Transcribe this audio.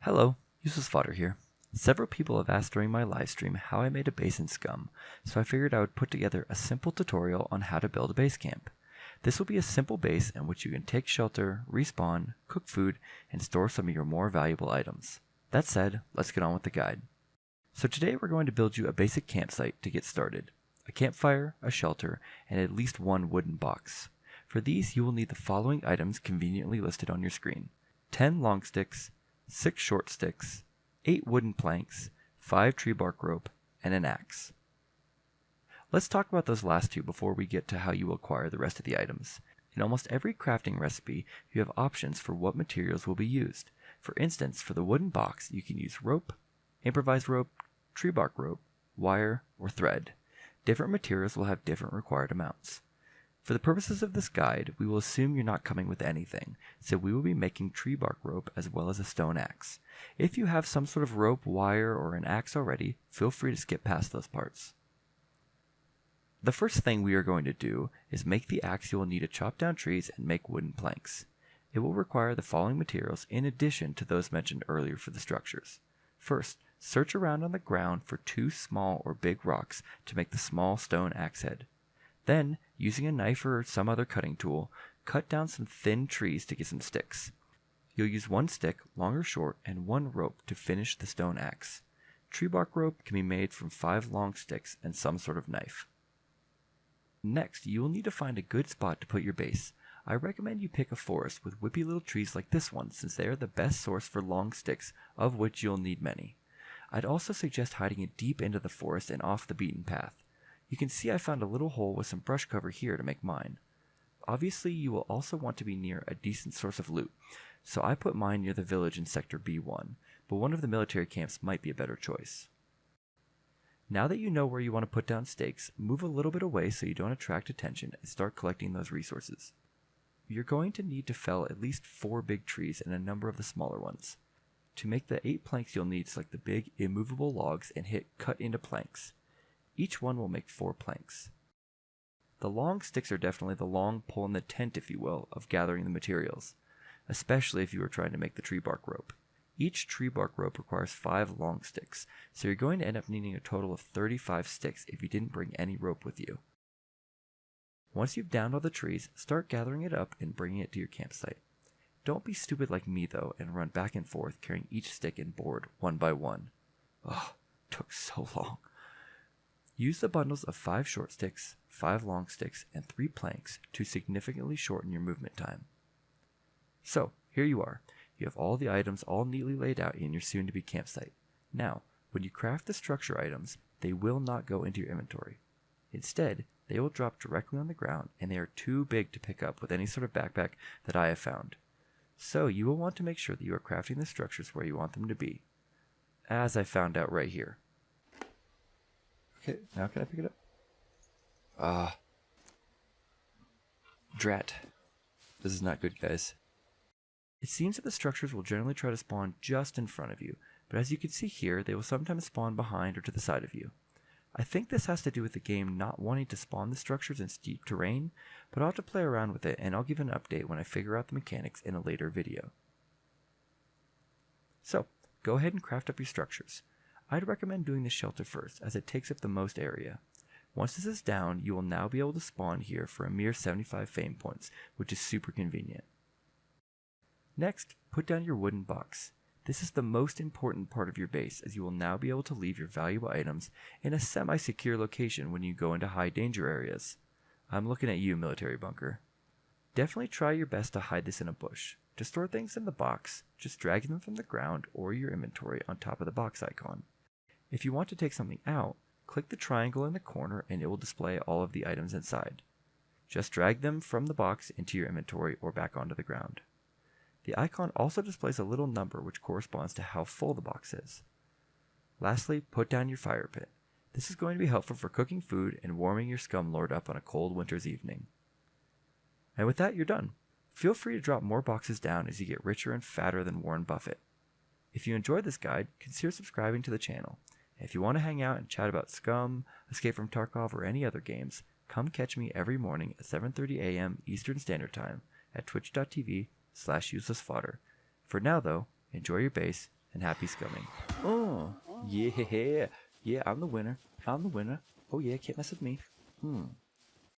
Hello, Useless Fodder here. Several people have asked during my live stream how I made a base in SCUM, so I figured I would put together a simple tutorial on how to build a base camp. This will be a simple base in which you can take shelter, respawn, cook food, and store some of your more valuable items. That said, let's get on with the guide. So today we're going to build you a basic campsite to get started. A campfire, a shelter, and at least one wooden box. For these you will need the following items conveniently listed on your screen. 10 long sticks, 6 short sticks, 8 wooden planks, 5 tree bark rope, and an axe. Let's talk about those last two before we get to how you will acquire the rest of the items. In almost every crafting recipe, you have options for what materials will be used. For instance, for the wooden box, you can use rope, improvised rope, tree bark rope, wire, or thread. Different materials will have different required amounts. For the purposes of this guide, we will assume you're not coming with anything, so we will be making tree bark rope as well as a stone axe. If you have some sort of rope, wire, or an axe already, feel free to skip past those parts. The first thing we are going to do is make the axe. You will need to chop down trees and make wooden planks. It will require the following materials in addition to those mentioned earlier for the structures. First, search around on the ground for 2 small or big rocks to make the small stone axe head. Then, using a knife or some other cutting tool, cut down some thin trees to get some sticks. You'll use 1 stick, long or short, and 1 rope to finish the stone axe. Tree bark rope can be made from 5 long sticks and some sort of knife. Next, you will need to find a good spot to put your base. I recommend you pick a forest with whippy little trees like this one, since they are the best source for long sticks, of which you'll need many. I'd also suggest hiding it deep into the forest and off the beaten path. You can see I found a little hole with some brush cover here to make mine. Obviously, you will also want to be near a decent source of loot, so I put mine near the village in Sector B1, but one of the military camps might be a better choice. Now that you know where you want to put down stakes, move a little bit away so you don't attract attention and start collecting those resources. You're going to need to fell at least 4 big trees and a number of the smaller ones. To make the 8 planks, you'll need select the big immovable logs and hit cut into planks. Each one will make 4 planks. The long sticks are definitely the long pole in the tent, if you will, of gathering the materials, especially if you are trying to make the tree bark rope. Each tree bark rope requires 5 long sticks, so you're going to end up needing a total of 35 sticks if you didn't bring any rope with you. Once you've downed all the trees, start gathering it up and bringing it to your campsite. Don't be stupid like me though and run back and forth carrying each stick and board one by one. Ugh, took so long. Use the bundles of 5 short sticks, 5 long sticks, and 3 planks to significantly shorten your movement time. So, here you are. You have all the items all neatly laid out in your soon-to-be campsite. Now, when you craft the structure items, they will not go into your inventory. Instead, they will drop directly on the ground, and they are too big to pick up with any sort of backpack that I have found. So, you will want to make sure that you are crafting the structures where you want them to be, as I found out right here. Okay, now can I pick it up? Drat. This is not good, guys. It seems that the structures will generally try to spawn just in front of you, but as you can see here, they will sometimes spawn behind or to the side of you. I think this has to do with the game not wanting to spawn the structures in steep terrain, but I'll have to play around with it and I'll give an update when I figure out the mechanics in a later video. So, go ahead and craft up your structures. I'd recommend doing the shelter first, as it takes up the most area. Once this is down, you will now be able to spawn here for a mere 75 fame points, which is super convenient. Next, put down your wooden box. This is the most important part of your base, as you will now be able to leave your valuable items in a semi-secure location when you go into high danger areas. I'm looking at you, military bunker. Definitely try your best to hide this in a bush. To store things in the box, just drag them from the ground or your inventory on top of the box icon. If you want to take something out, click the triangle in the corner and it will display all of the items inside. Just drag them from the box into your inventory or back onto the ground. The icon also displays a little number which corresponds to how full the box is. Lastly, put down your fire pit. This is going to be helpful for cooking food and warming your scum lord up on a cold winter's evening. And with that, you're done. Feel free to drop more boxes down as you get richer and fatter than Warren Buffett. If you enjoyed this guide, consider subscribing to the channel. And if you want to hang out and chat about SCUM, Escape from Tarkov, or any other games, come catch me every morning at 7:30 a.m. Eastern Standard Time at twitch.tv/uselessfodder. For now though, enjoy your base, and happy scumming. Oh, yeah, I'm the winner. I'm the winner. Oh yeah, can't mess with me.